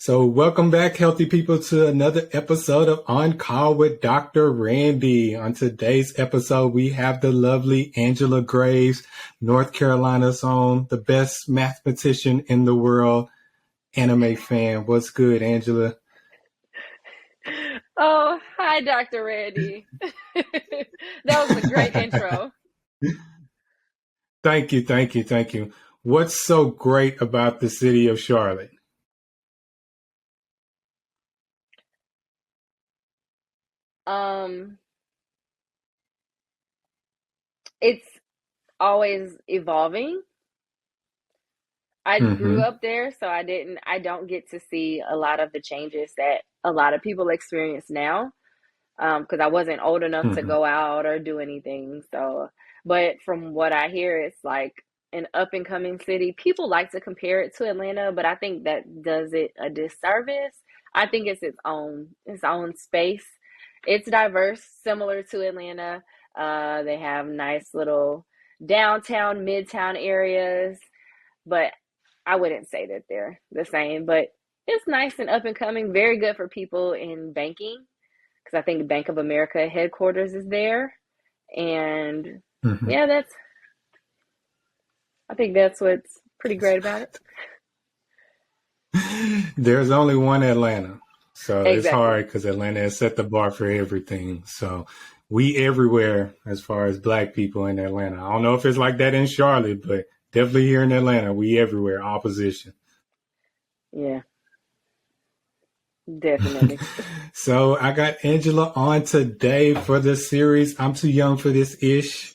So welcome back, healthy people, to another episode of On Call with Dr. Randy. On today's episode, we have the lovely Angela Graves, North Carolina's own, the best mathematician in the world, anime fan. What's good, Angela? Oh, hi, Dr. Randy. That was a great intro. Thank you. What's so great about the city of Charlotte? It's always evolving. I grew Mm-hmm. up there, so I don't get to see a lot of the changes that a lot of people experience now, because I wasn't old enough to Mm-hmm. go out or do anything. So, but from what I hear, it's like an up and coming city. People like to compare it to Atlanta, but I think that does it a disservice. I think it's its own space. It's diverse, similar to Atlanta. They have nice little downtown, midtown areas, but I wouldn't say that they're the same. But it's nice and up and coming, very good for people in banking because I think Bank of America headquarters is there. And Mm-hmm. yeah, I think that's what's pretty great about it. There's only one Atlanta. So it's Exactly. hard because Atlanta has set the bar for everything. So we everywhere as far as black people in Atlanta. I don't know if it's like that in Charlotte, but definitely here in Atlanta, we everywhere, opposition. Yeah, definitely. So I got Angela on today for the series. I'm too young for this ish.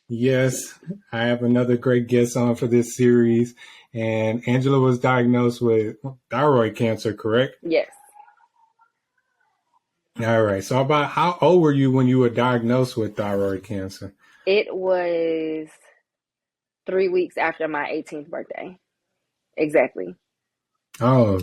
Yes, I have another great guest on for this series. And Angela was diagnosed with thyroid cancer, correct? Yes. All right. So about how old were you when you were diagnosed with thyroid cancer? It was 3 weeks after my 18th birthday. Exactly. Oh,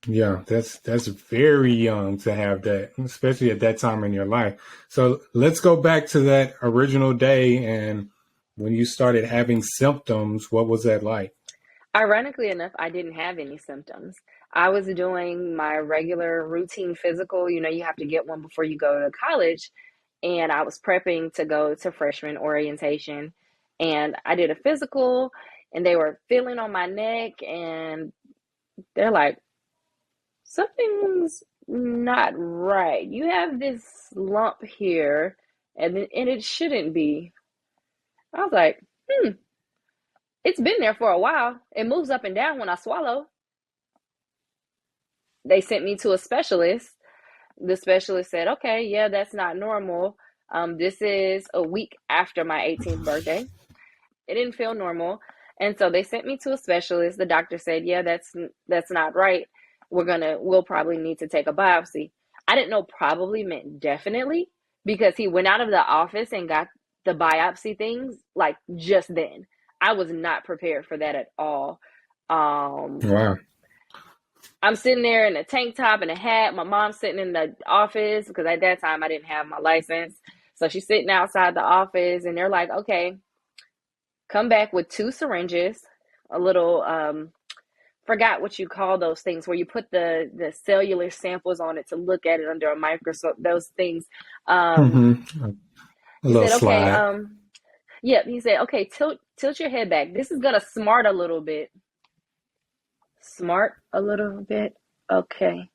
yeah, that's very young to have that, especially at that time in your life. So let's go back to that original day and when you started having symptoms, what was that like? Ironically enough, I didn't have any symptoms. I was doing my regular routine physical. You know, you have to get one before you go to college. And I was prepping to go to freshman orientation. And I did a physical, and they were feeling on my neck. And they're like, something's not right. You have this lump here, and it shouldn't be. I was like, hmm, it's been there for a while. It moves up and down when I swallow. They sent me to a specialist. The specialist said, okay, yeah, that's not normal. This is a week after my 18th birthday. It didn't feel normal. And so they sent me to a specialist. The doctor said, yeah, that's not right. We'll probably need to take a biopsy. I didn't know probably meant definitely because he went out of the office and got the biopsy things like just then. I was not prepared for that at all. Um, Wow. I'm sitting there in a tank top and a hat. My mom's sitting in the office because at that time I didn't have my license. So she's sitting outside the office and they're like, okay, come back with 2 syringes, a little, forgot what you call those things where you put the cellular samples on it to look at it under a microscope, those things. Um, Mm-hmm. A he little said, okay, slide. yep. He said, okay, tilt your head back. This is going to smart a little bit. Smart a little bit. Okay.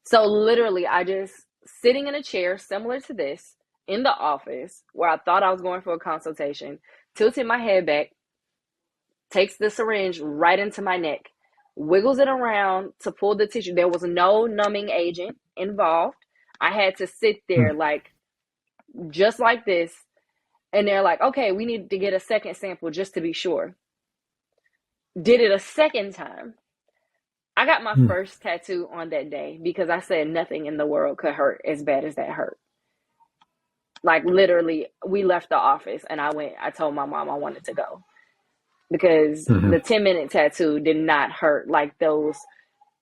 So literally, I just sitting in a chair similar to this in the office where I thought I was going for a consultation, tilted my head back, takes the syringe right into my neck, wiggles it around to pull the tissue. There was no numbing agent involved. I had to sit there like just like this. And they're like, okay, we need to get a second sample just to be sure. Did it a second time. I got my Mm-hmm. first tattoo on that day because I said nothing in the world could hurt as bad as that hurt. Like literally, we left the office and I told my mom I wanted to go because the 10-minute tattoo did not hurt like those.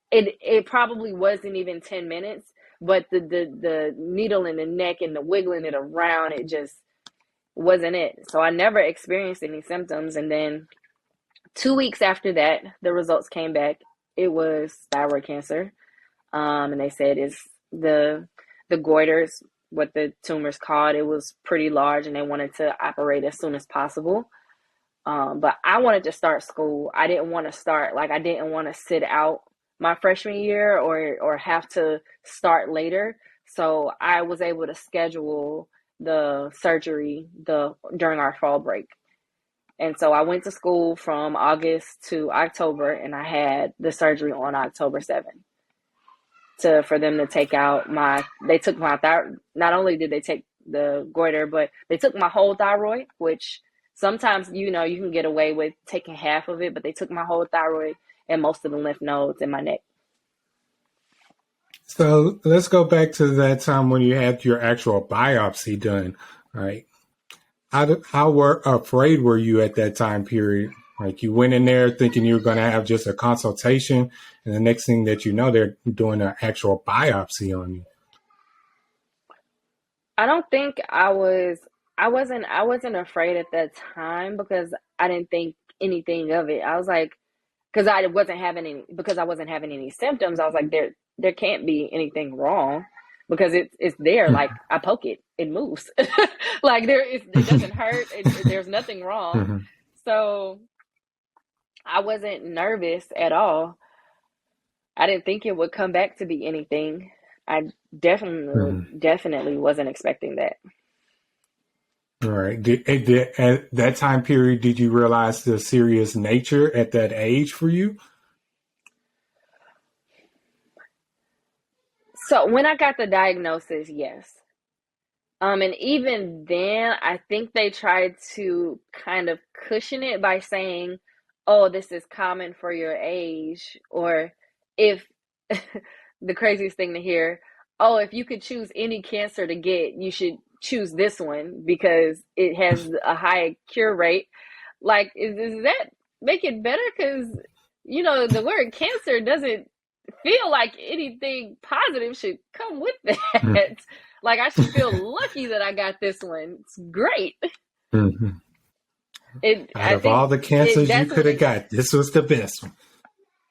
It probably wasn't even 10 minutes, but the needle in the neck and the wiggling it around, it just wasn't it. So I never experienced any symptoms. And then 2 weeks after that, the results came back. it was thyroid cancer. And they said it's the goiters, what the tumor's called. It was pretty large, and they wanted to operate as soon as possible. But I wanted to start school. I didn't want to start, like, I didn't want to sit out my freshman year or have to start later. So I was able to schedule the surgery during our fall break. And so I went to school from August to October, and I had the surgery on October 7th for them to take out they took my thyroid. Not only did they take the goiter, but they took my whole thyroid, which sometimes, you can get away with taking half of it, but they took my whole thyroid and most of the lymph nodes in my neck. So let's go back to that time when you had your actual biopsy done, right? How afraid were you at that time period? Like, you went in there thinking you were going to have just a consultation, and the next thing that you know, they're doing an actual biopsy on you. I don't think I wasn't afraid at that time because I didn't think anything of it. I was like, because I wasn't having any symptoms. I was like, there can't be anything wrong because it's there. Like, I poke it, it moves. Like, it doesn't hurt. There's nothing wrong. Mm-hmm. So I wasn't nervous at all. I didn't think it would come back to be anything. I definitely wasn't expecting that. All right. At that time period, did you realize the serious nature at that age for you? So when I got the diagnosis, yes. And even then, I think they tried to kind of cushion it by saying, "Oh, this is common for your age," or if the craziest thing to hear, "Oh, if you could choose any cancer to get, you should choose this one because it has a high cure rate." Like, is that make it better? Because, the word cancer doesn't feel like anything positive should come with that. Like, I should feel lucky that I got this one. It's great. Mm-hmm. Out I of think all the cancers you could have got, this was the best one.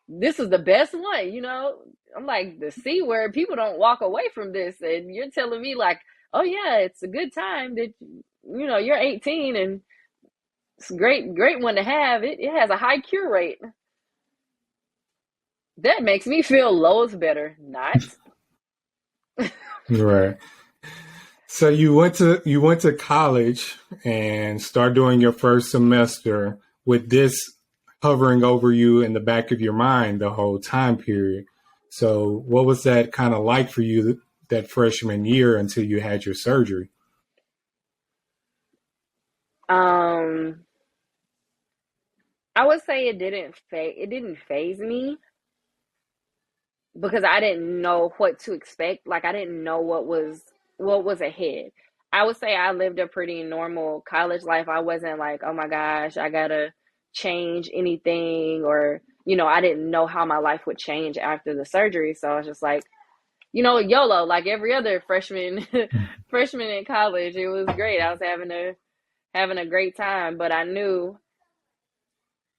this is the best one. I'm like, the C word, people don't walk away from this, and you're telling me, like, oh yeah, it's a good time that you're 18 and it's a great one to have. It has a high cure rate. That makes me feel loads better. Not. Right. So you went to college and start doing your first semester with this hovering over you in the back of your mind the whole time period. So what was that kind of like for you that freshman year until you had your surgery? I would say it didn't phase me because I didn't know what to expect. Like, I didn't know what was ahead. I would say I lived a pretty normal college life. I wasn't like, oh my gosh, I gotta change anything, or I didn't know how my life would change after the surgery. So I was just like, YOLO, like every other freshman freshman in college. It was great. I was having a great time, but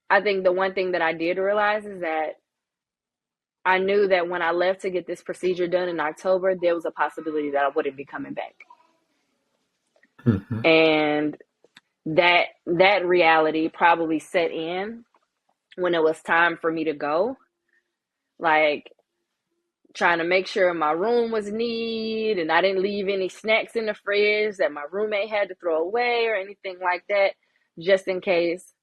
I think the one thing that I did realize is that I knew that when I left to get this procedure done in October, there was a possibility that I wouldn't be coming back. Mm-hmm. And that reality probably set in when it was time for me to go. Like, trying to make sure my room was neat and I didn't leave any snacks in the fridge that my roommate had to throw away or anything like that, just in case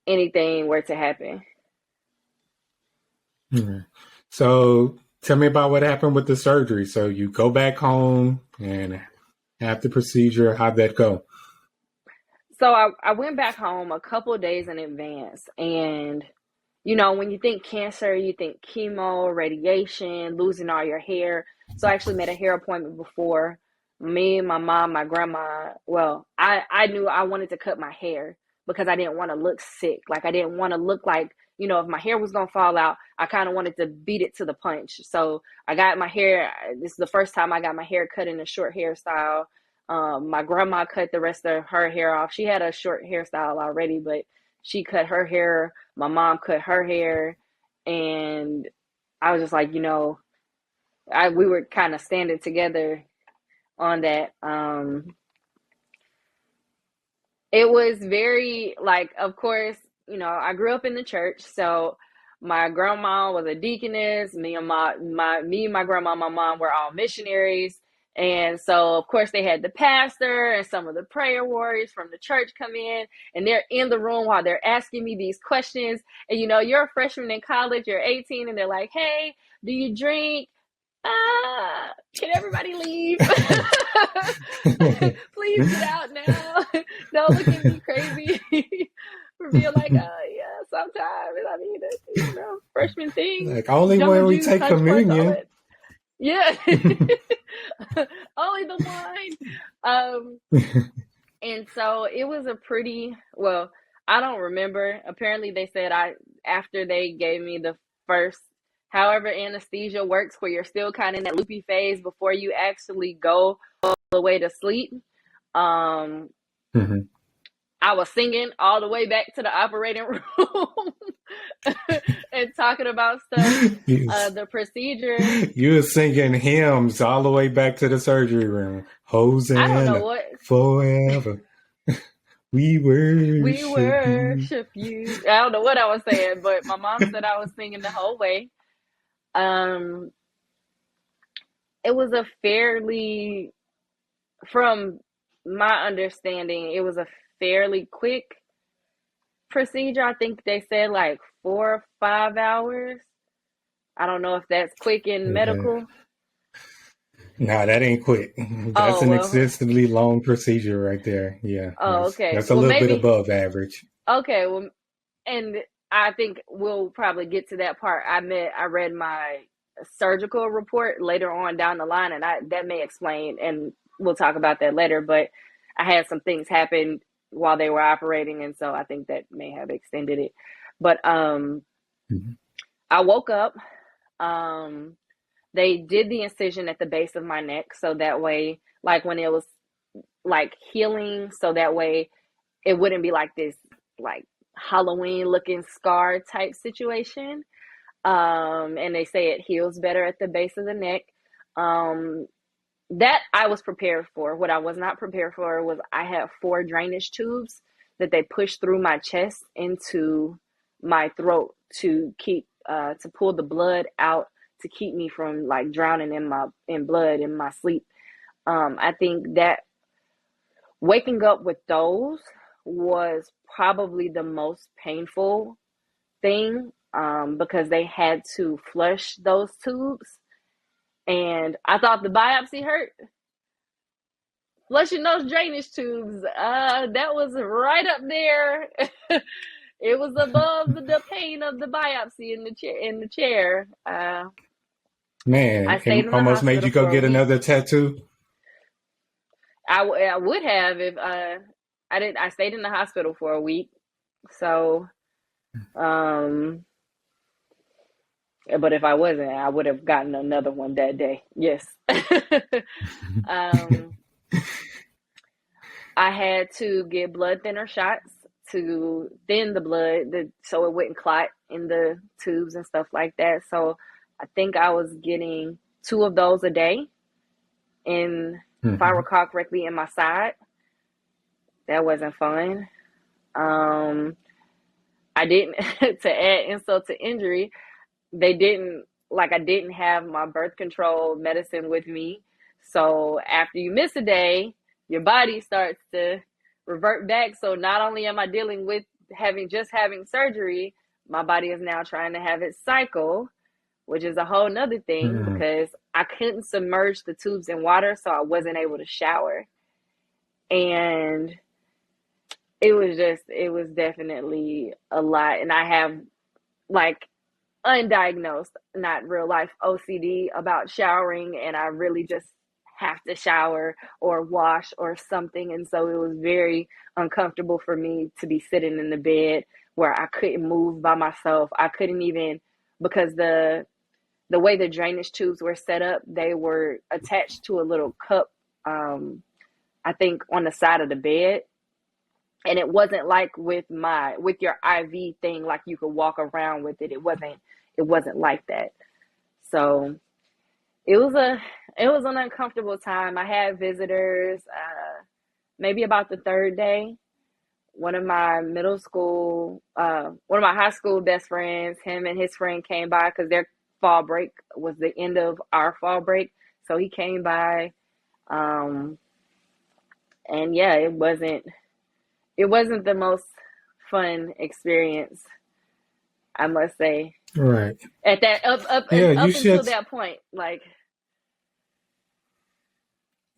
anything were to happen. Mm-hmm. So tell me about what happened with the surgery. So you go back home and have the procedure. How'd that go? So I went back home a couple of days in advance, and when you think cancer, you think chemo, radiation, losing all your hair. So I actually made a hair appointment before. Me, my mom, my grandma. Well, I knew I wanted to cut my hair because I didn't want to look sick. Like, I didn't want to look like, if my hair was going to fall out, I kind of wanted to beat it to the punch. So I got my hair. This is the first time I got my hair cut in a short hairstyle. My grandma cut the rest of her hair off. She had a short hairstyle already, but she cut her hair. My mom cut her hair. And I was just like, we were kind of standing together on that. It was very like, of course, I grew up in the church, so my grandma was a deaconess. Me and my grandma, my mom were all missionaries, and so of course they had the pastor and some of the prayer warriors from the church come in, and they're in the room while they're asking me these questions. And you're a freshman in college, you're 18, and they're like, "Hey, do you drink? Can everybody leave? Please get out now. Don't look at me crazy for being like, yeah, sometimes. I mean, it's, freshman thing. Like, only Jungle when we juice, take hunch punch, all communion. that. Yeah. Only the wine. And so it was I don't remember. Apparently they said after they gave me the first, however anesthesia works, where you're still kind of in that loopy phase before you actually go all the way to sleep. Um, Mm-hmm. I was singing all the way back to the operating room and talking about stuff. The procedure. You were singing hymns all the way back to the surgery room. I don't know Hosanna what. forever. We We worship worship you. I don't know what I was saying, but my mom said I was singing the whole way. It was from my understanding, it was a fairly quick procedure. I think they said like 4 or 5 hours. I don't know if that's quick in you. medical. Nah, that ain't quick. That's Oh, an well. excessively long procedure right there. Yeah, Oh, okay. that's a Well, little bit maybe. above average. Okay. Well, and I think we'll probably get to that part. I read my surgical report later on down the line, and that may explain, and we'll talk about that later. But I had some things happen while they were operating, and so I think that may have extended it. But Mhm. I woke up. They did the incision at the base of my neck, so that way, like when it was like healing, so that way it wouldn't be like this like Halloween looking scar type situation. And they say it heals better at the base of the neck. That I was prepared for. What I was not prepared for was I had 4 drainage tubes that they pushed through my chest into my throat to keep to pull the blood out, to keep me from like drowning in blood in my sleep. I think that waking up with those was probably the most painful thing, because they had to flush those tubes. And I thought the biopsy hurt. Flushing those drainage tubes, that was right up there. It was above the pain of the biopsy in the chair. I Man, stayed it in the almost made hospital you go for a get week. another tattoo. I would have if I didn't. I stayed in the hospital for a week. So, but if I wasn't, I would have gotten another one that day. Yes. um, I had to get blood thinner shots to thin the blood so it wouldn't clot in the tubes and stuff like that. So I think I was getting 2 of those a day, if I Mm-hmm. recall correctly, in my side. That wasn't fun. I didn't, to add insult to injury, I didn't have my birth control medicine with me. So after you miss a day, your body starts to revert back. So not only am I dealing with having surgery, my body is now trying to have it cycle, which is a whole nother thing Mm-hmm. because I couldn't submerge the tubes in water, so I wasn't able to shower. And it was definitely a lot. And I have like undiagnosed, not real life OCD about showering, and I really just have to shower or wash or something. And so it was very uncomfortable for me to be sitting in the bed where I couldn't move by myself. I couldn't even, because the way the drainage tubes were set up, they were attached to a little cup, I think on the side of the bed. And it wasn't like with your IV thing, like you could walk around with it. It it wasn't like that. So it was an uncomfortable time. I had visitors, maybe about the third day. One of my one of my high school best friends, him and his friend came by because their fall break was the end of our fall break. So he came by. Um, and yeah, it wasn't the most fun experience, I must say. Right. At that Yeah, you up until shed that point, like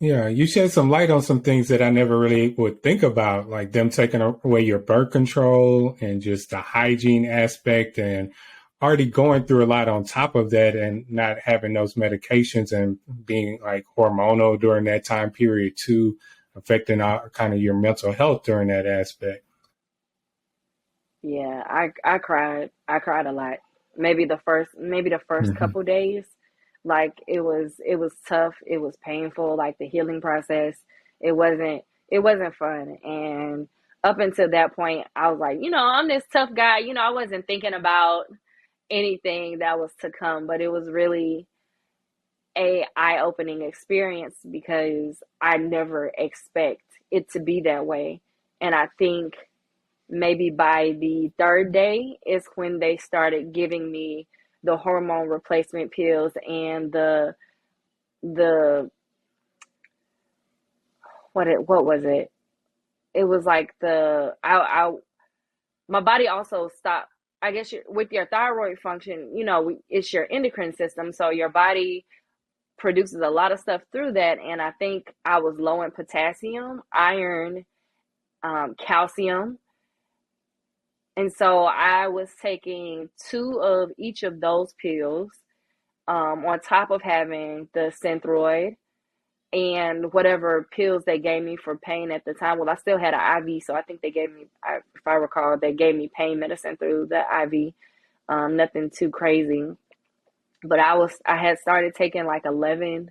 yeah, you shed some light on some things that I never really would think about, like them taking away your birth control and just the hygiene aspect and already going through a lot on top of that and not having those medications and being like hormonal during that time period too, affecting kind of your mental health during that aspect. yeah, I cried. I cried a lot. Maybe the first Hmm. couple days, like it was tough. It was painful. Like the healing process, it wasn't fun. And up until that point, I was like, I'm this tough guy. I wasn't thinking about anything that was to come, but it was really a eye-opening experience because I never expect it to be that way. And I think maybe by the third day is when they started giving me the hormone replacement pills and the what was it? It was like I my body also stopped. I guess with your thyroid function, it's your endocrine system, so your body produces a lot of stuff through that. And I think I was low in potassium, iron, calcium. And so I was taking two of each of those pills, on top of having the Synthroid and whatever pills they gave me for pain at the time. Well, I still had an IV, so I think they gave me, if I recall, they gave me pain medicine through the IV. Nothing too crazy. But I had started taking like 11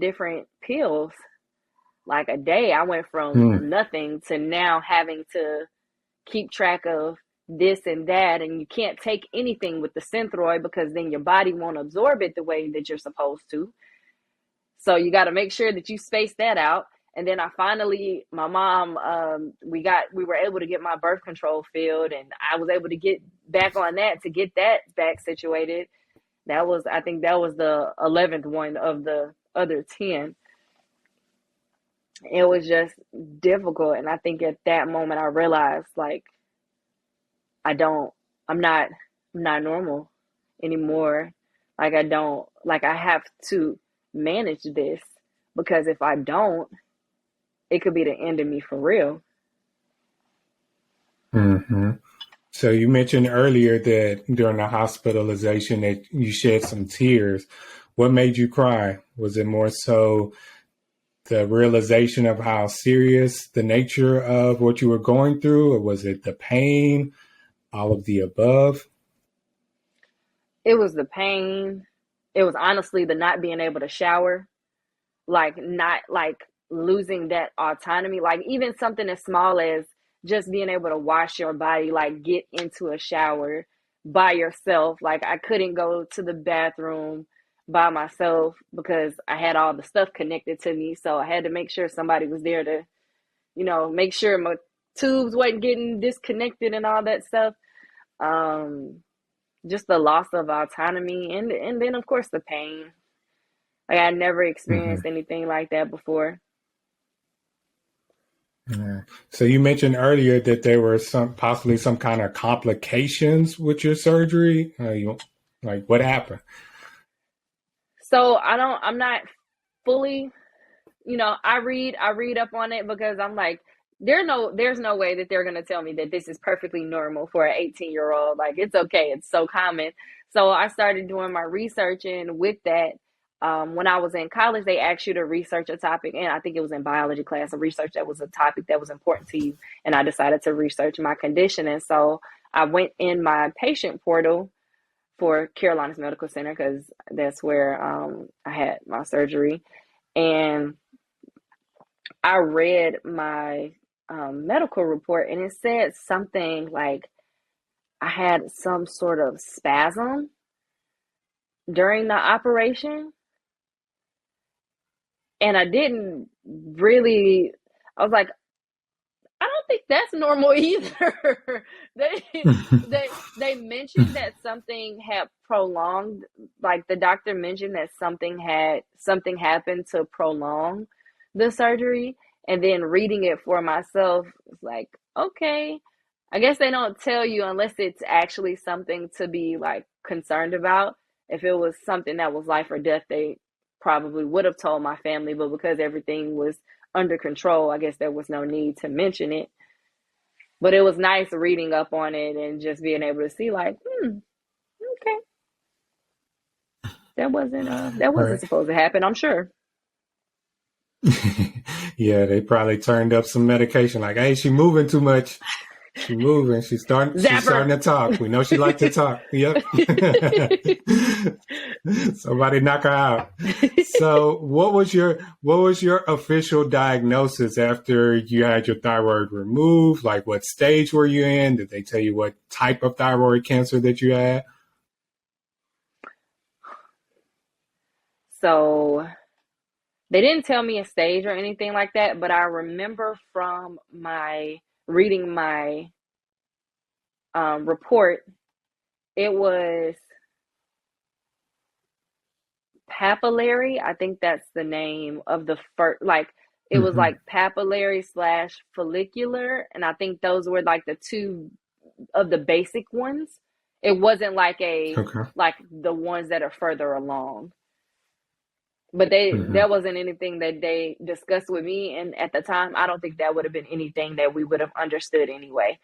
different pills like a day. I went from Mm. nothing to now having to keep track of this and that, and you can't take anything with the Synthroid because then your body won't absorb it the way that you're supposed to. So you got to make sure that you space that out. And then my mom, we were able to get my birth control filled, and I was able to get back on that to get that back situated. I think that was the 11th one of the other 10. It was just difficult. And I think at that moment I realized, like, I don't, I'm not normal anymore. Like, I have to manage this because if I don't, it could be the end of me for real. Hmm. So you mentioned earlier that during the hospitalization that you shed some tears. What made you cry? Was it more so the realization of how serious the nature of what you were going through, or was it the pain, all of the above? It was the pain. It was honestly the not being able to shower, like not like losing that autonomy, like even something as small as just being able to wash your body, like get into a shower by yourself. Like I couldn't go to the bathroom by myself because I had all the stuff connected to me, so I had to make sure somebody was there to, make sure my tubes wasn't getting disconnected and all that stuff. um just the loss of autonomy, and then of course the pain. Like I never Hmm. experienced anything like that before. Yeah. So you mentioned earlier that there were possibly some kind of complications with your surgery. Like what happened? So I'm not fully, I read up on it because I'm like, there's no way that they're gonna tell me that this is perfectly normal for an 18-year-old. Like it's okay, it's so common. So I started doing my research, and with that, when I was in college, they asked you to research a topic, and I think it was in biology class, a research that was a topic that was important to you. And I decided to research my condition, and so I went in my patient portal for Carolina's Medical Center because that's where I had my surgery. And I read my medical report, and it said something like I had some sort of spasm during the operation, and I didn't really, I was like, I don't think that's normal either. they they mentioned that something had prolonged, like the doctor mentioned that something happened to prolong the surgery, and then reading it for myself was like, okay, I guess they don't tell you unless it's actually something to be like concerned about. If it was something that was life or death, they probably would have told my family, but because everything was under control, I guess there was no need to mention it. But it was nice reading up on it and just being able to see like, okay, that wasn't Right. supposed to happen, I'm sure. Yeah, they probably turned up some medication. Like, hey, she moving too much. She moving. She's Zapper. starting to talk. We know she like to talk. Yep. Somebody knock her out. So what was your official diagnosis after you had your thyroid removed? Like, what stage were you in? Did they tell you what type of thyroid cancer that you had? So they didn't tell me a stage or anything like that, but I remember from my reading my report, it was papillary. I think that's the name of the first, like, it was Mm-hmm. like papillary slash follicular. And I think those were like the two of the basic ones. It wasn't like Okay. like the ones that are further along. But they Mm-hmm. that wasn't anything that they discussed with me, and at the time I don't think that would have been anything that we would have understood anyway.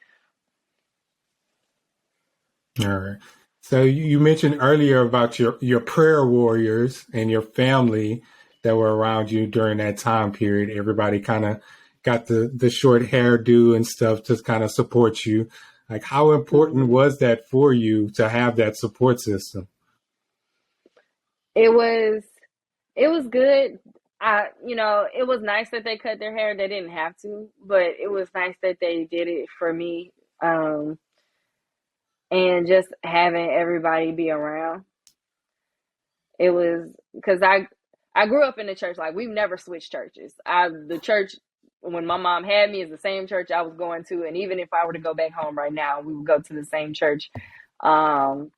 All right. So you mentioned earlier about your prayer warriors and your family that were around you during that time period. Everybody kind of got the short hairdo and stuff to kind of support you. Like, how important Hmm. was that for you to have that support system? It was it was good. It was nice that they cut their hair. They didn't have to, but it was nice that they did it for me. Um, and just having everybody be around. It was because I grew up in the church. Like, we've never switched churches. The church when my mom had me is the same church I was going to, and even if I were to go back home right now, we would go to the same church. Um,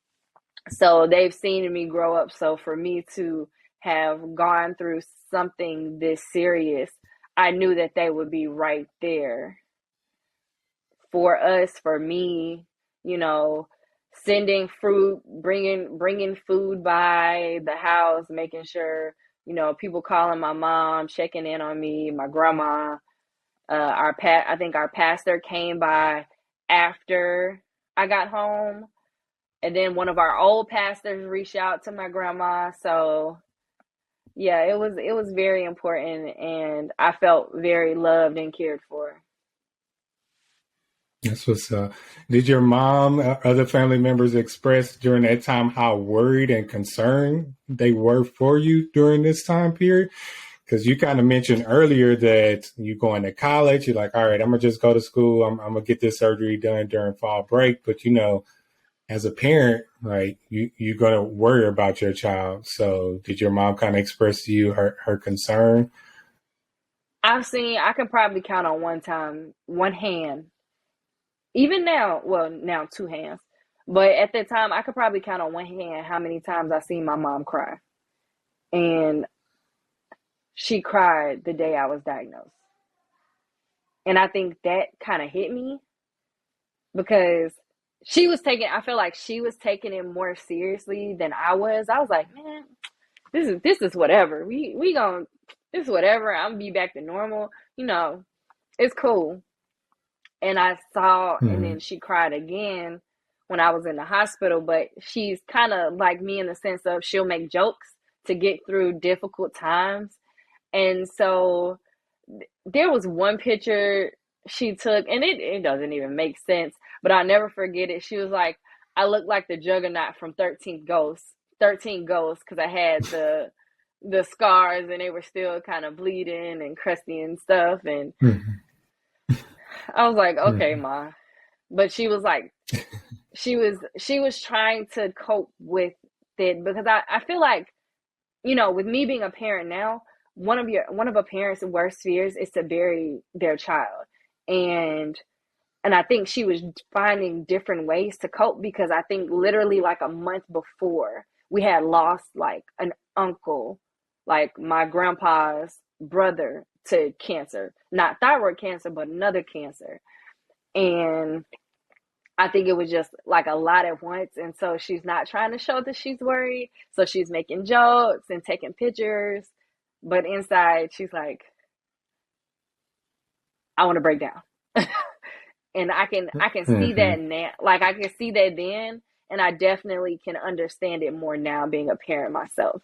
so they've seen me grow up. So for me to have gone through something this serious, I knew that they would be right there for us, for me, you know, sending fruit, bringing food by the house, making sure, people calling my mom, checking in on me, my grandma, I think our pastor came by after I got home, and then one of our old pastors reached out to my grandma. So yeah, it was very important, and I felt very loved and cared for. That's what's Did your mom, other family members express during that time how worried and concerned they were for you during this time period? Because you kind of mentioned earlier that you going to college, you're like, all right, I'm gonna just go to school. I'm gonna get this surgery done during fall break. But as a parent, like you're gonna worry about your child. So did your mom kind of express to you her concern? I can probably count on one hand, even now, well, now two hands, but at that time, I could probably count on one hand how many times I seen my mom cry. And she cried the day I was diagnosed. And I think that kind of hit me because I feel like she was taking it more seriously than I was. I was like, man, this is whatever. We going this is whatever. I'm gonna be back to normal. It's cool. And I saw, and Mm-hmm. then she cried again when I was in the hospital. But she's kind of like me in the sense of she'll make jokes to get through difficult times. And so there was one picture she took, and it doesn't even make sense, but I'll never forget it. She was like, I look like the Juggernaut from 13 Ghosts, because I had the scars and they were still kind of bleeding and crusty and stuff. And Mm-hmm. I was like, okay, Mm-hmm. Ma, but she was trying to cope with it, because I feel like, with me being a parent now, one of a parent's worst fears is to bury their child. And I think she was finding different ways to cope, because I think literally like a month before, we had lost like an uncle, like my grandpa's brother, to cancer, not thyroid cancer, but another cancer. And I think it was just like a lot at once. And so she's not trying to show that she's worried. So she's making jokes and taking pictures. But inside, she's like, I want to break down. And I can see Mm-hmm. that now. Like, I can see that then. And I definitely can understand it more now, being a parent myself.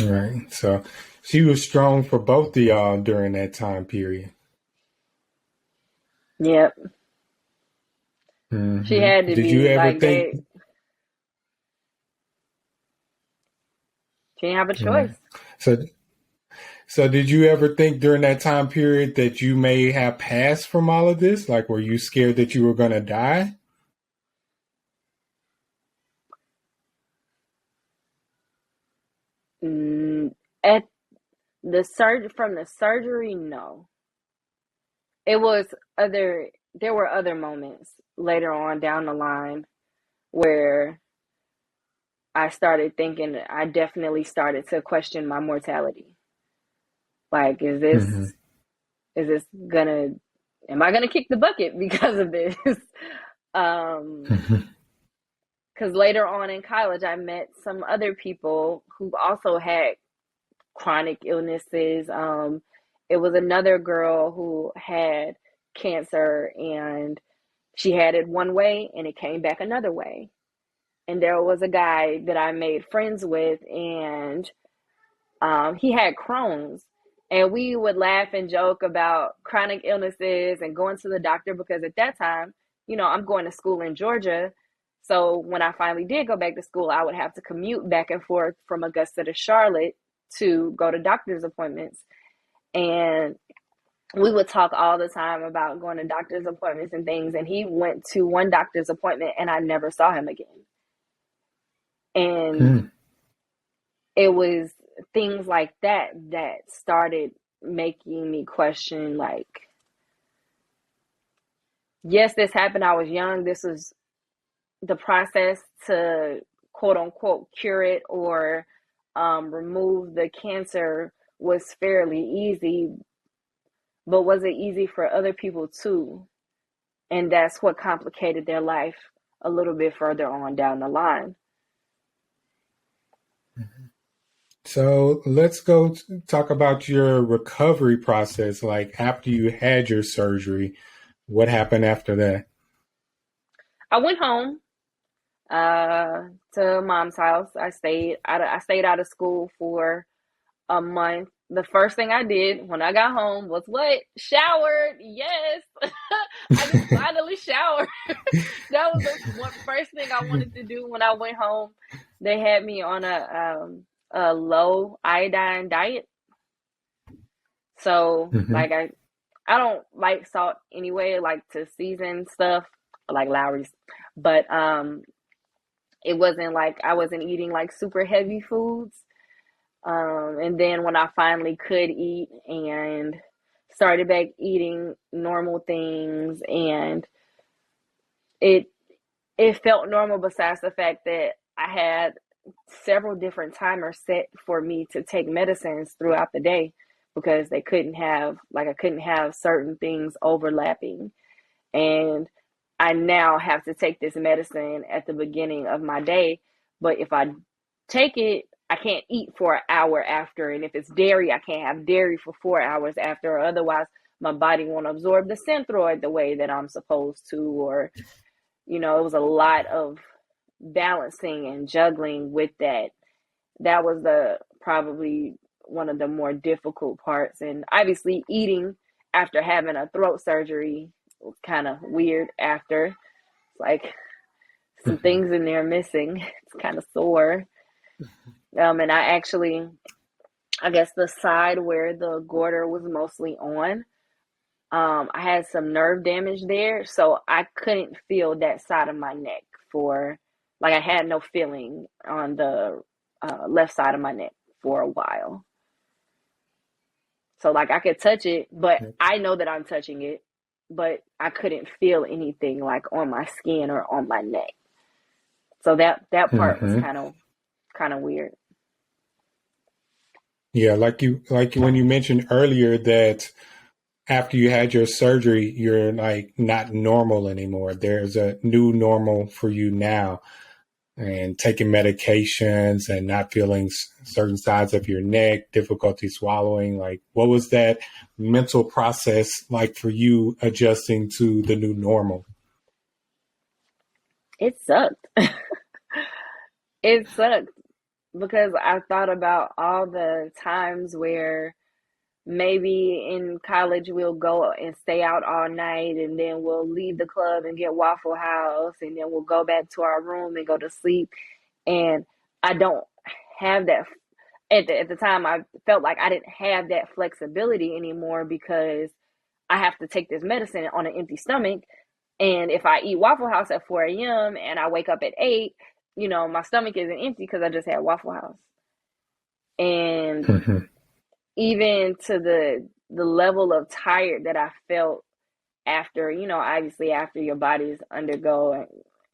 Right. So she was strong for both of y'all during that time period. Yep. She Hmm. had to Did you be ever like, think? she didn't have a choice. Right. So, so did you ever think during that time period that you may have passed from all of this? Like, were you scared that you were going to die? Mm, at from the surgery, no. It was there were other moments later on down the line where I definitely started to question my mortality. Like, Hmm. is this gonna, am I gonna kick the bucket because of this? Um, Hmm. because later on in college, I met some other people who also had chronic illnesses. It was another girl who had cancer, and she had it one way and it came back another way. And there was a guy that I made friends with, and he had Crohn's. And we would laugh and joke about chronic illnesses and going to the doctor, because at that time, I'm going to school in Georgia. So when I finally did go back to school, I would have to commute back and forth from Augusta to Charlotte to go to doctor's appointments. And we would talk all the time about going to doctor's appointments and things. And he went to one doctor's appointment and I never saw him again. And Hmm. it was things like that that started making me question, like, yes, this happened. I was young. This was the process to quote unquote cure it, or remove the cancer, was fairly easy, but was it easy for other people too? And that's what complicated their life a little bit further on down the line. So let's go talk about your recovery process. Like after you had your surgery, what happened after that? I went home uh, to mom's house. I stayed out of school for a month. The first thing I did when I got home was what? Showered. Yes. I just finally showered. That was the first thing I wanted to do when I went home. They had me on a low iodine diet. So Hmm. like I don't like salt anyway. I like to season stuff, like Lowry's. But it wasn't like I wasn't eating like super heavy foods. And then when I finally could eat and started back eating normal things, and it it felt normal, besides the fact that I had several different timers set for me to take medicines throughout the day, because they couldn't have, like, I couldn't have certain things overlapping. And I now have to take this medicine at the beginning of my day. But if I take it, I can't eat for an hour after. And if it's dairy, I can't have dairy for 4 hours after, or otherwise my body won't absorb the synthroid the way that I'm supposed to. Or, it was a lot of balancing and juggling with that. That was the probably one of the more difficult parts. And obviously eating after having a throat surgery was kind of weird after. It's like some Hmm. things in there missing. It's kind of sore. And I guess the side where the goiter was mostly on, I had some nerve damage there, so I couldn't feel that side of my neck for like I had no feeling on the left side of my neck for a while. So like I could touch it, but I know that I'm touching it, but I couldn't feel anything like on my skin or on my neck. So that part was Mm-hmm. kind of weird. Yeah, like you when you mentioned earlier that after you had your surgery, you're like not normal anymore. There's a new normal for you now, and taking medications and not feeling certain sides of your neck, difficulty swallowing. Like, what was that mental process like for you adjusting to the new normal? It sucked. It sucked because I thought about all the times where maybe in college we'll go and stay out all night and then we'll leave the club and get Waffle House and then we'll go back to our room and go to sleep. And I don't have that at the time. I felt like I didn't have that flexibility anymore because I have to take this medicine on an empty stomach. And if I eat Waffle House at 4 a.m. and I wake up at 8, my stomach isn't empty because I just had Waffle House. And Mm-hmm. even to the level of tired that I felt after, obviously after your body's undergo,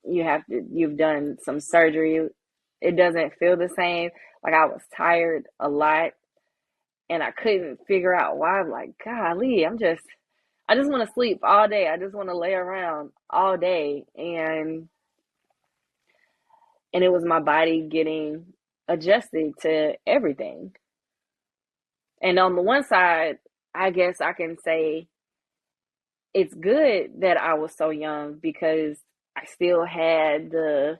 you've done some surgery, it doesn't feel the same. Like I was tired a lot and I couldn't figure out why. I'm like, golly, I just want to sleep all day. I just want to lay around all day. And it was my body getting adjusted to everything. And on the one side, I guess I can say it's good that I was so young because I still had the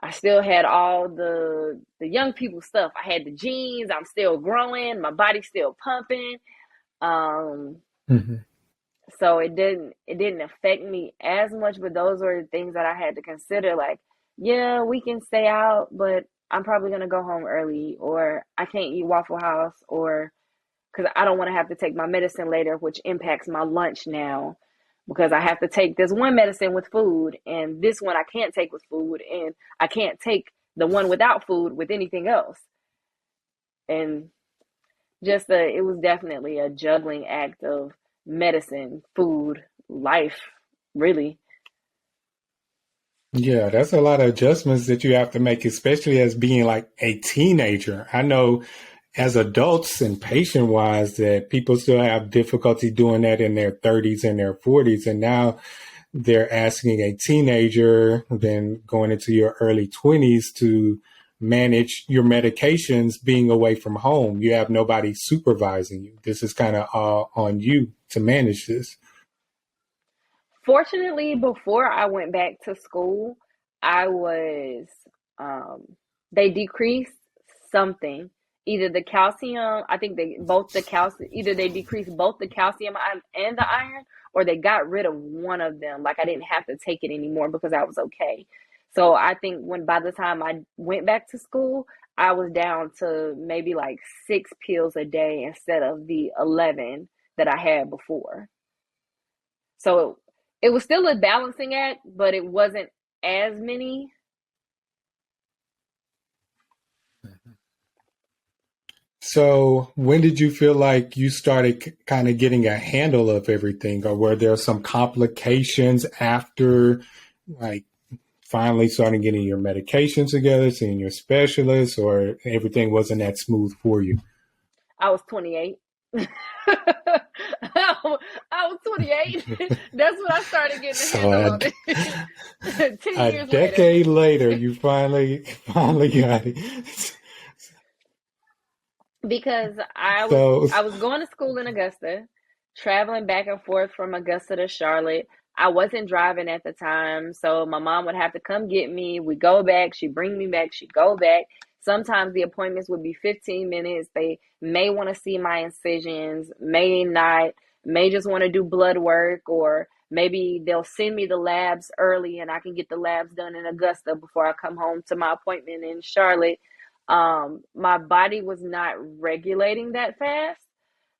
I still had all the young people stuff. I had the genes, I'm still growing, my body's still pumping. Um Mm-hmm. so it didn't affect me as much, but those were the things that I had to consider like, yeah, we can stay out, but I'm probably going to go home early, or I can't eat Waffle House, or because I don't want to have to take my medicine later, which impacts my lunch now because I have to take this one medicine with food and this one I can't take with food, and I can't take the one without food with anything else. And it was definitely a juggling act of medicine, food, life, really. Yeah, that's a lot of adjustments that you have to make, especially as being like a teenager. I know as adults and patient wise that people still have difficulty doing that in their 30s and their 40s. And now they're asking a teenager, then going into your early 20s, to manage your medications being away from home. You have nobody supervising you. This is kind of all on you to manage this. Fortunately, before I went back to school, I was, um, they decreased something. Either the calcium, I think either they decreased both the calcium and the iron, or they got rid of one of them. Like I didn't have to take it anymore because I was okay. So I think by the time I went back to school, I was down to maybe like 6 pills a day instead of the 11 that I had before. So it was still a balancing act, but it wasn't as many. So, when did you feel like you started kind of getting a handle of everything, or were there some complications after, like, finally starting getting your medications together, seeing your specialist, or everything wasn't that smooth for you? I was 28. I was 28. That's when I started getting a So, handle on it. 10 a years later. decade later, you finally got it. Because I was So, I was going to school in Augusta, traveling back and forth from Augusta to Charlotte. I wasn't driving at the time, so my mom would have to come get me. We go back, she bring me back, she go back. Sometimes the appointments would be 15 minutes. They may want to see my incisions, may not, may just want to do blood work, or maybe they'll send me the labs early and I can get the labs done in Augusta before I come home to my appointment in Charlotte. My body was not regulating that fast.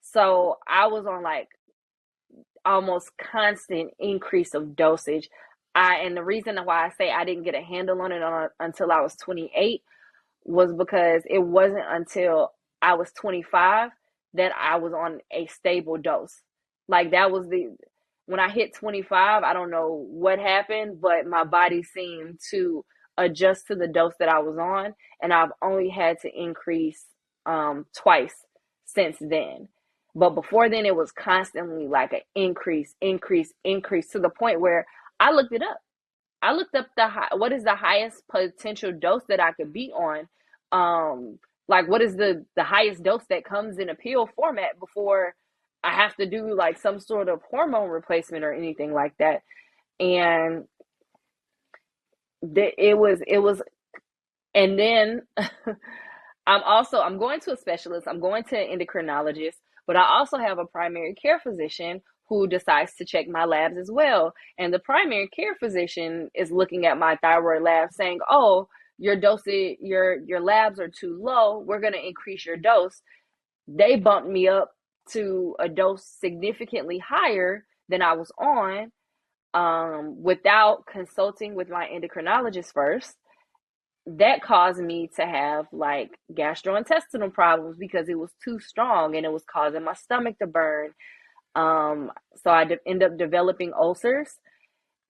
So I was on like almost constant increase of dosage. And the reason why I say I didn't get a handle on it until I was 28 was because it wasn't until I was 25 that I was on a stable dose. Like that was when I hit 25, I don't know what happened, but my body seemed to adjust to the dose that I was on, and I've only had to increase twice since then. But before then, it was constantly like an increase, increase, increase to the point where I looked it up. I looked up what is the highest potential dose that I could be on. Like what is the highest dose that comes in a pill format before I have to do like some sort of hormone replacement or anything like that. And it was, and then I'm going to a specialist. I'm going to an endocrinologist, but I also have a primary care physician who decides to check my labs as well. And the primary care physician is looking at my thyroid lab saying, oh, your dosage, your labs are too low. We're going to increase your dose. They bumped me up to a dose significantly higher than I was on, without consulting with my endocrinologist first. That caused me to have like gastrointestinal problems because it was too strong and it was causing my stomach to burn. So I end up developing ulcers.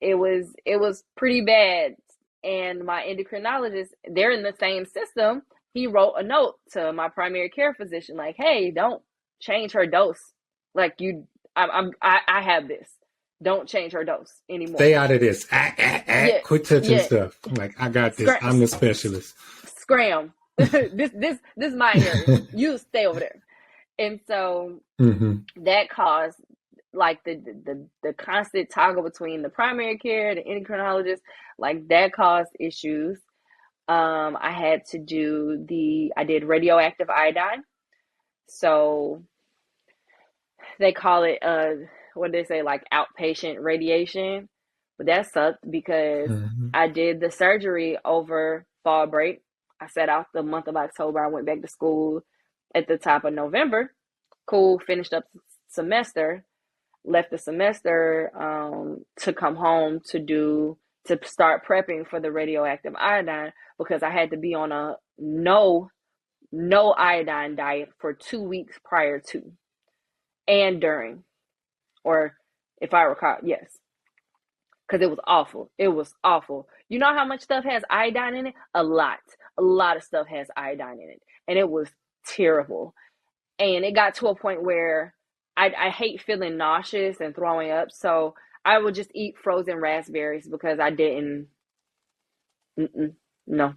It was pretty bad. And my endocrinologist, they're in the same system. He wrote a note to my primary care physician, like, "Hey, don't change her dose. Like I have this. Don't change her dose anymore. Stay out of this. Yeah, Quit touching yeah. stuff. Like, I got this. I'm the specialist. Scram. This is my area. You stay over there." And so that caused like the constant toggle between the primary care, the endocrinologist, like that caused issues. I did radioactive iodine. So they call it what they say, like outpatient radiation. But that sucked because I did the surgery over fall break. I set out the month of October. I went back to school at the top of November. Cool, finished up semester, left the semester to come home to start prepping for the radioactive iodine because I had to be on a no iodine diet for 2 weeks prior to and during, or if I recall, yes, because it was awful. It was awful. You know how much stuff has iodine in it? A lot of stuff has iodine in it, and it was terrible. And it got to a point where I hate feeling nauseous and throwing up, so I would just eat frozen raspberries because I didn't. No.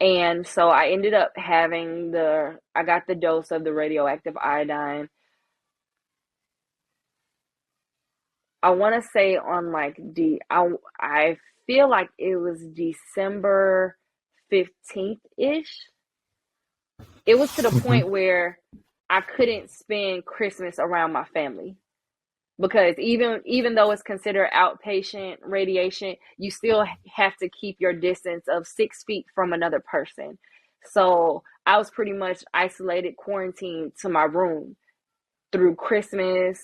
And so I ended up having I got the dose of the radioactive iodine. I want to say on like I feel like it was December 15th-ish. It was to the point where I couldn't spend Christmas around my family because even though it's considered outpatient radiation, you still have to keep your distance of 6 feet from another person. So I was pretty much isolated, quarantined to my room through Christmas.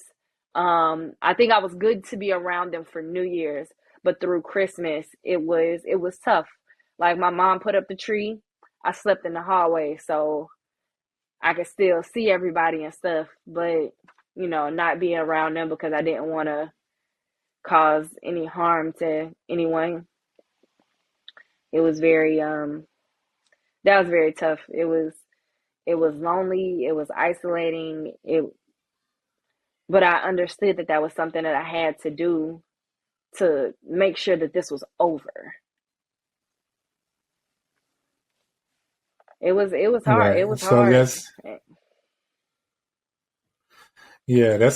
I think I was good to be around them for New Year's, but through Christmas, it was tough. Like my mom put up the tree. I slept in the hallway, so I could still see everybody and stuff, but not being around them because I didn't want to cause any harm to anyone. It was that was very tough. It was lonely. It was isolating. But I understood that was something that I had to do to make sure that this was over. It was hard. Right. It was So hard. that's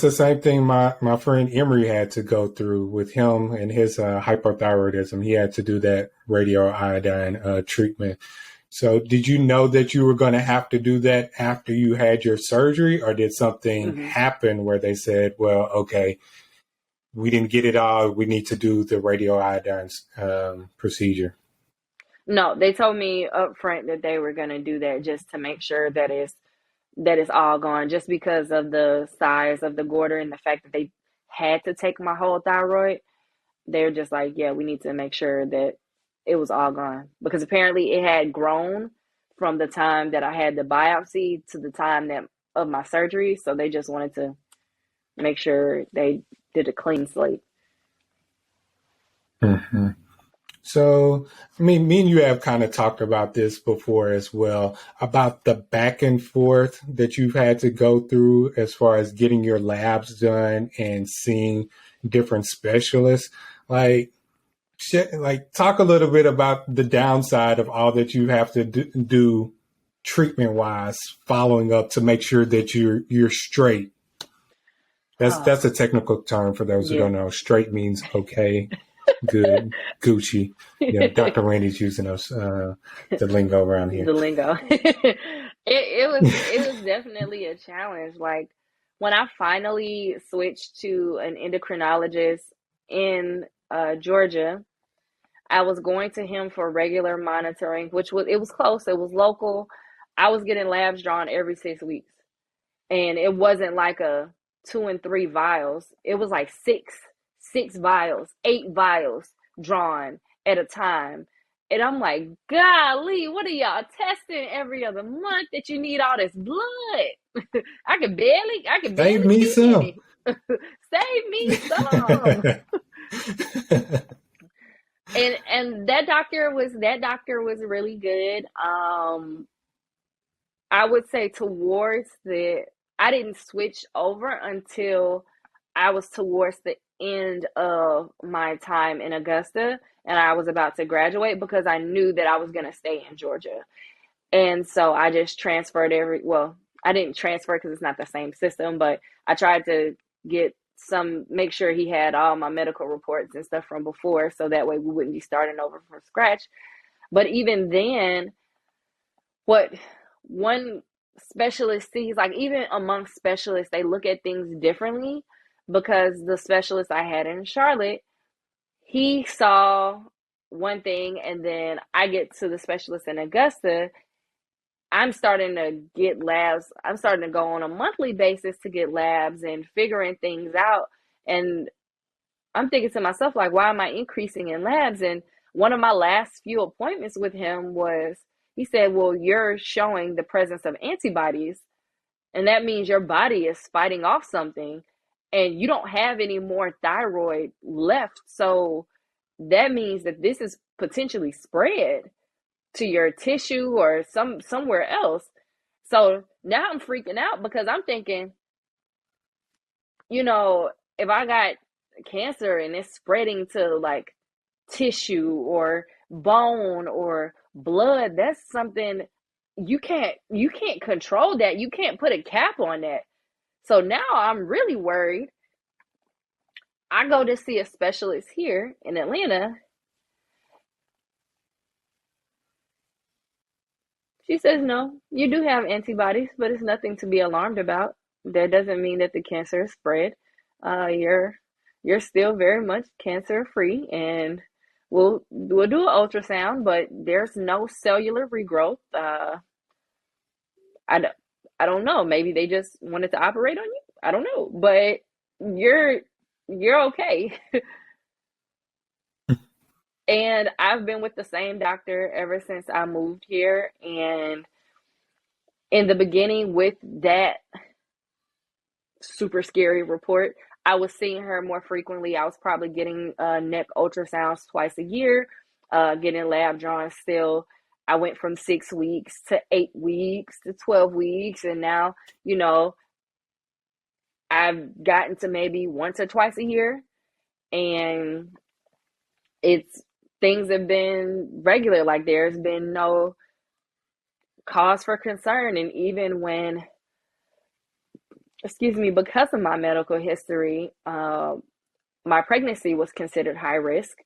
the same thing my friend Emery had to go through with him and his hypothyroidism. He had to do that radioiodine treatment. So did you know that you were going to have to do that after you had your surgery, or did something happen where they said, well, okay, we didn't get it all, we need to do the radioiodine procedure? No, they told me up front that they were going to do that just to make sure that it's that it's all gone just because of the size of the goiter and the fact that they had to take my whole thyroid. They're just like, yeah, we need to make sure that it was all gone because apparently it had grown from the time that I had the biopsy to the time that of my surgery. So they just wanted to make sure they did a clean slate. Mm-hmm. So, I mean, me and you have kind of talked about this before as well, about the back and forth that you've had to go through as far as getting your labs done and seeing different specialists. Like, talk a little bit about the downside of all that you have to do treatment wise, following up to make sure that you're straight. That's a technical term for those who Yeah. don't know. Straight means okay, good, Gucci. You know, Dr. Randy's using us the lingo around here. The lingo. It was definitely a challenge. Like when I finally switched to an endocrinologist in Georgia, I was going to him for regular monitoring, which was close, it was local. I was getting labs drawn every 6 weeks. And it wasn't like a 2 and 3 vials. It was like six vials, 8 vials drawn at a time. And I'm like, golly, what are y'all testing every other month that you need all this blood? I can barely Save me keep some. any. Save me some. And that doctor was really good. I would say I didn't switch over until I was towards the end of my time in Augusta and I was about to graduate because I knew that I was going to stay in Georgia. And so I just transferred I didn't transfer because it's not the same system, but I tried to make sure he had all my medical reports and stuff from before so that way we wouldn't be starting over from scratch. But even then, what one specialist sees, like even among specialists, they look at things differently because the specialist I had in Charlotte, he saw one thing and then I get to the specialist in Augusta. I'm starting to get labs. I'm starting to go on a monthly basis to get labs and figuring things out. And I'm thinking to myself, like, why am I increasing in labs? And one of my last few appointments with him he said, well, you're showing the presence of antibodies, and that means your body is fighting off something, and you don't have any more thyroid left. So that means that this is potentially spread to your tissue or somewhere else. So now I'm freaking out because I'm thinking, if I got cancer and it's spreading to like tissue or bone or blood, that's something you can't control that. You can't put a cap on that. So now I'm really worried. I go to see a specialist here in Atlanta. She says, no, you do have antibodies, but it's nothing to be alarmed about. That doesn't mean that the cancer is spread. You're still very much cancer free, and we'll do an ultrasound, but there's no cellular regrowth. I don't know. Maybe they just wanted to operate on you. I don't know, but you're okay. And I've been with the same doctor ever since I moved here. And in the beginning, with that super scary report, I was seeing her more frequently. I was probably getting neck ultrasounds twice a year, getting lab drawn still. I went from 6 weeks to 8 weeks to 12 weeks. And now, I've gotten to maybe once or twice a year. And things have been regular. Like there's been no cause for concern. And even when, because of my medical history, my pregnancy was considered high risk.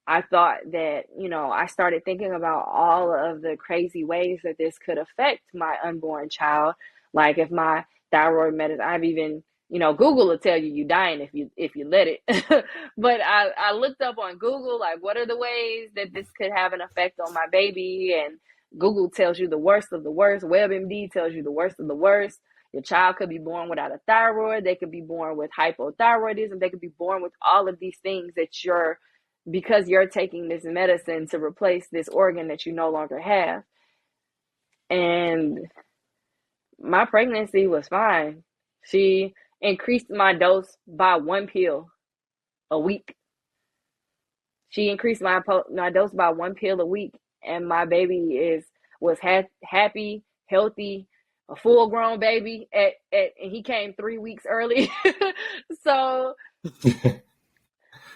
I thought that, I started thinking about all of the crazy ways that this could affect my unborn child. Like if my thyroid medicine, I've even, Google will tell you dying if you let it. But I looked up on Google, like what are the ways that this could have an effect on my baby? And Google tells you the worst of the worst. WebMD tells you the worst of the worst. Your child could be born without a thyroid. They could be born with hypothyroidism. They could be born with all of these things because you're taking this medicine to replace this organ that you no longer have. And my pregnancy was fine. She increased my dose by 1 pill a week. She increased my dose by 1 pill a week, and my baby was happy, healthy, a full grown baby. And he came 3 weeks early. So,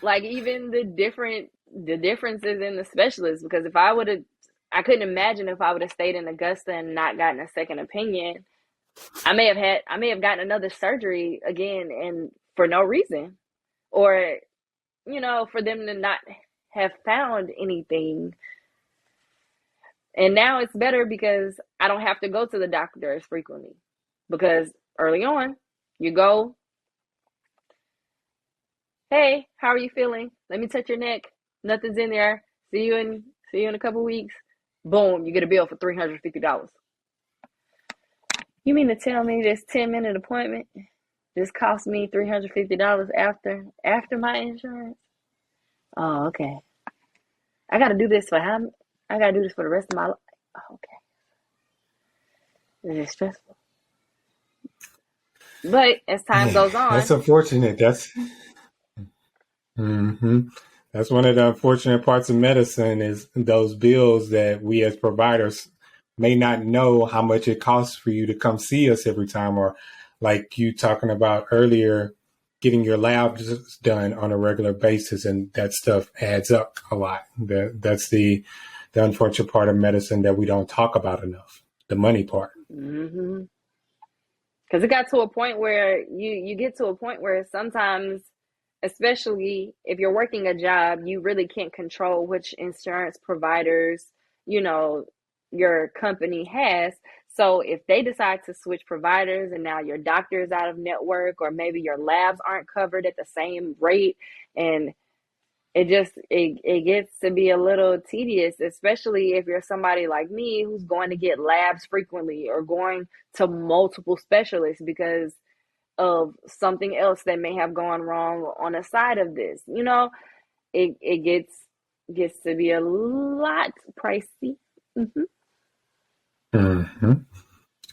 like, even the differences in the specialists, because I couldn't imagine if I would have stayed in Augusta and not gotten a second opinion. I may have gotten another surgery again, and for no reason, or for them to not have found anything. And now it's better because I don't have to go to the doctor as frequently, because early on you go, hey, how are you feeling? Let me touch your neck. Nothing's in there. See you in a couple weeks. Boom, you get a bill for $350. You mean to tell me this 10-minute appointment just cost me $350 after my insurance? Oh, okay. I got to do this for how? I got to do this for the rest of my life. Oh, okay. Is it stressful? But as time goes on, that's unfortunate. That's one of the unfortunate parts of medicine, is those bills that we as providers may not know how much it costs for you to come see us every time, or like you talking about earlier, getting your labs done on a regular basis, and that stuff adds up a lot. That's the unfortunate part of medicine that we don't talk about enough, the money part. Because it got to a point where you get to a point where sometimes, especially if you're working a job, you really can't control which insurance providers, your company has. So if they decide to switch providers and now your doctor is out of network, or maybe your labs aren't covered at the same rate, and it gets to be a little tedious, especially if you're somebody like me who's going to get labs frequently or going to multiple specialists because of something else that may have gone wrong on the side of this. It gets to be a lot pricey.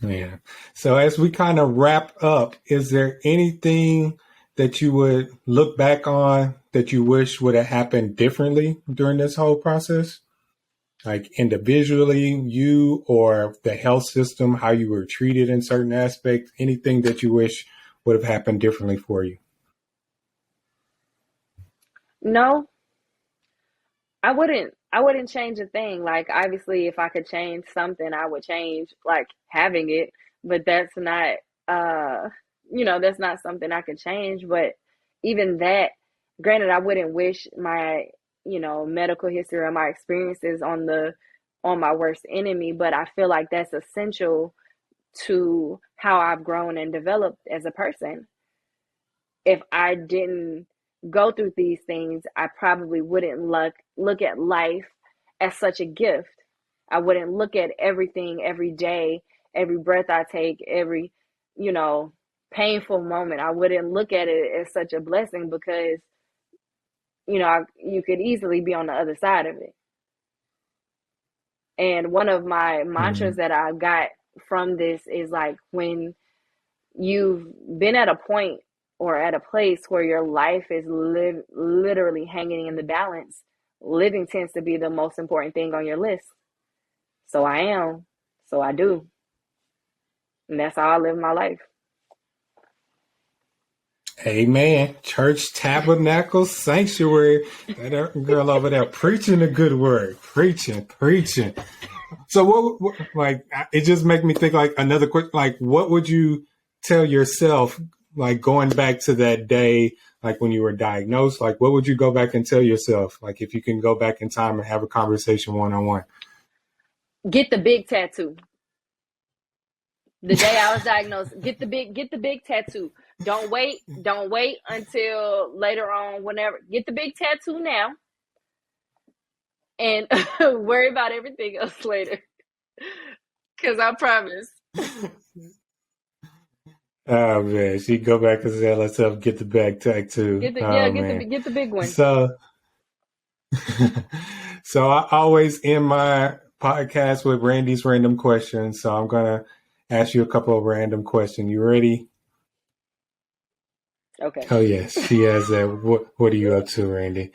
Yeah. So as we kind of wrap up, is there anything that you would look back on that you wish would have happened differently during this whole process? Like individually, you or the health system, how you were treated in certain aspects, anything that you wish would have happened differently for you? No, I wouldn't change a thing. Like, obviously, if I could change something, I would change like having it, but that's not that's not something I could change. But even that, granted, I wouldn't wish my medical history or my experiences on my worst enemy, but I feel like that's essential to how I've grown and developed as a person. If I didn't go through these things, I probably wouldn't look at life as such a gift. I wouldn't look at everything every day, every breath I take, every, painful moment. I wouldn't look at it as such a blessing, because, you could easily be on the other side of it. And one of my mantras that I got from this is like, when you've been at a point or at a place where your life is literally hanging in the balance, living tends to be the most important thing on your list. So I am. So I do. And that's how I live my life. Amen. Church, tabernacle, sanctuary. That girl over there preaching a good word. Preaching. So what like, it just make me think, like, another quick, like, what would you tell yourself, like, going back to that day, like when you were diagnosed, like, what would you go back and tell yourself? Like, if you can go back in time and have a conversation one-on-one. Get the big tattoo. The day I was diagnosed, get the big tattoo. Don't wait until later on, whenever. Get the big tattoo now and worry about everything else later. Because I promise. Oh man, she go back and say, "Let's get the back tattoo." Oh man. Get the big one. So, so I always end my podcast with Randy's random questions. So I'm gonna ask you a couple of random questions. You ready? Okay. Oh yes, she has that. What are you up to, Randy?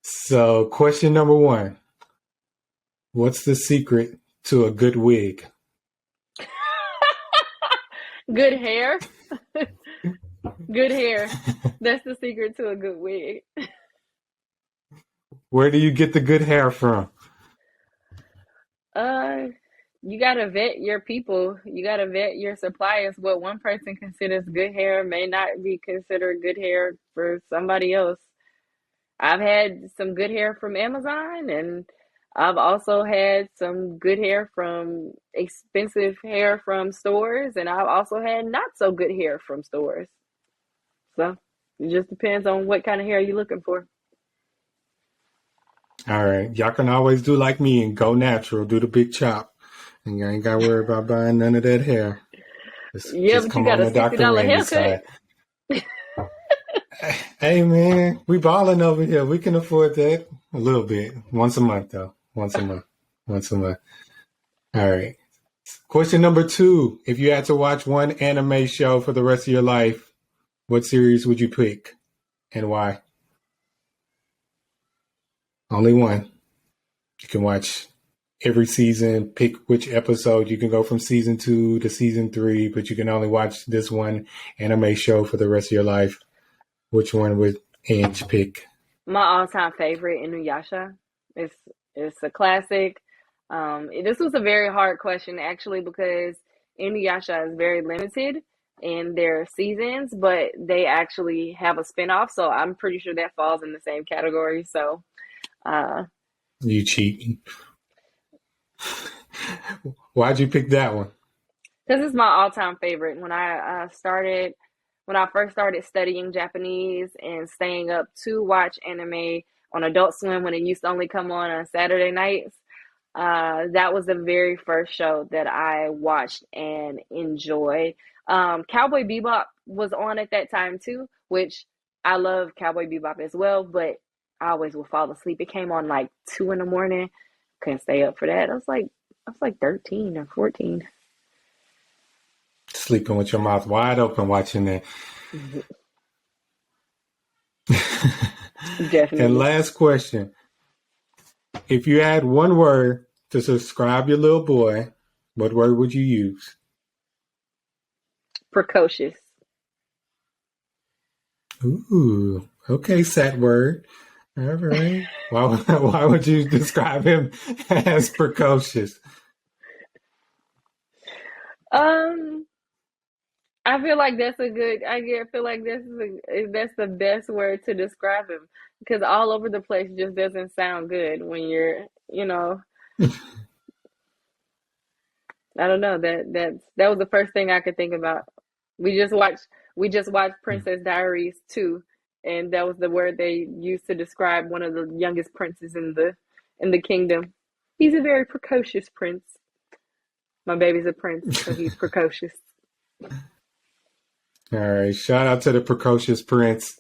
So, question number one: what's the secret to a good wig? Good hair. Good hair. That's the secret to a good wig. Where do you get the good hair from? Uh, you gotta vet your people. You gotta vet your suppliers. What one person considers good hair may not be considered good hair for somebody else. I've had some good hair from Amazon, and I've also had some good hair from expensive hair from stores, and I've also had not so good hair from stores. So it just depends on what kind of hair you're looking for. All right, y'all can always do like me and go natural, do the big chop, and you ain't got to worry about buying none of that hair. Yeah, Just but you come got on a the Dr. $60 Randy haircut. side. Hey man, we balling over here. We can afford that a little bit. Once a month though. Once a month. Once a month. All right. Question number two. If you had to watch one anime show for the rest of your life, what series would you pick and why? Only one. You can watch every season, pick which episode. You can go from season 2 to season 3, but you can only watch this one anime show for the rest of your life. Which one would Ange pick? My all-time favorite, Inuyasha. It's it's a classic. This was a very hard question actually because Inuyasha is very limited in their seasons, but they actually have a spinoff, so I'm pretty sure that falls in the same category. So, uh, You cheat. Why'd you pick that one? this is my all-time favorite. When I first started studying Japanese and staying up to watch anime on Adult Swim when it used to only come on Saturday nights, that was the very first show that I watched and enjoyed. Cowboy Bebop was on at that time too, which I love Cowboy Bebop as well, but I always would fall asleep. It came on like 2 in the morning. Couldn't stay up for that. I was like 13 or 14. Sleeping with your mouth wide open watching that. And Definitely. last question. If you had one word to describe your little boy, what word would you use? Precocious. Ooh, okay, set word. All right. Why would you describe him as precocious? Um, I feel like feel like that's the best word to describe him because all over the place just doesn't sound good when I don't know, that was the first thing I could think about. We just watched we just watched Princess Diaries 2, and that was the word they used to describe one of the youngest princes in the kingdom. He's a very precocious prince. My baby's a prince, so he's precocious. All right. Shout out to the precocious prince.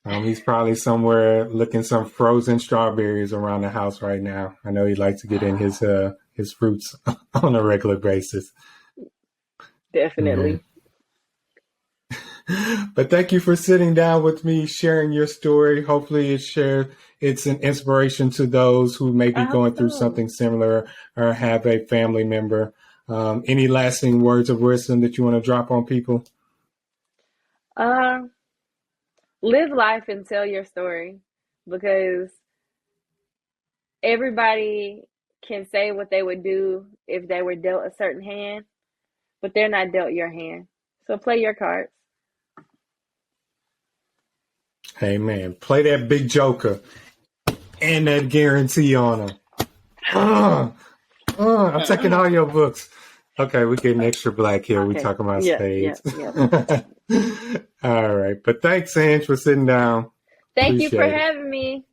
He's probably somewhere looking some frozen strawberries around the house right now. I know he likes to get in his fruits on a regular basis. Definitely. But thank you for sitting down with me, sharing your story. Hopefully it's an inspiration to those who may be I hope going through so. something similar or have a family member. Any lasting words of wisdom that you want to drop on people? Uh, Live life and tell your story because everybody can say what they would do if they were dealt a certain hand, but they're not dealt your hand. So play your cards. Hey man, play that big joker and that guarantee on him. I'm taking all your books. Okay, we're getting extra black here. We Okay. talking about Yeah, yeah, spades. yeah. All right. But thanks, Ange, for sitting down. Thank you for Appreciate it. having me.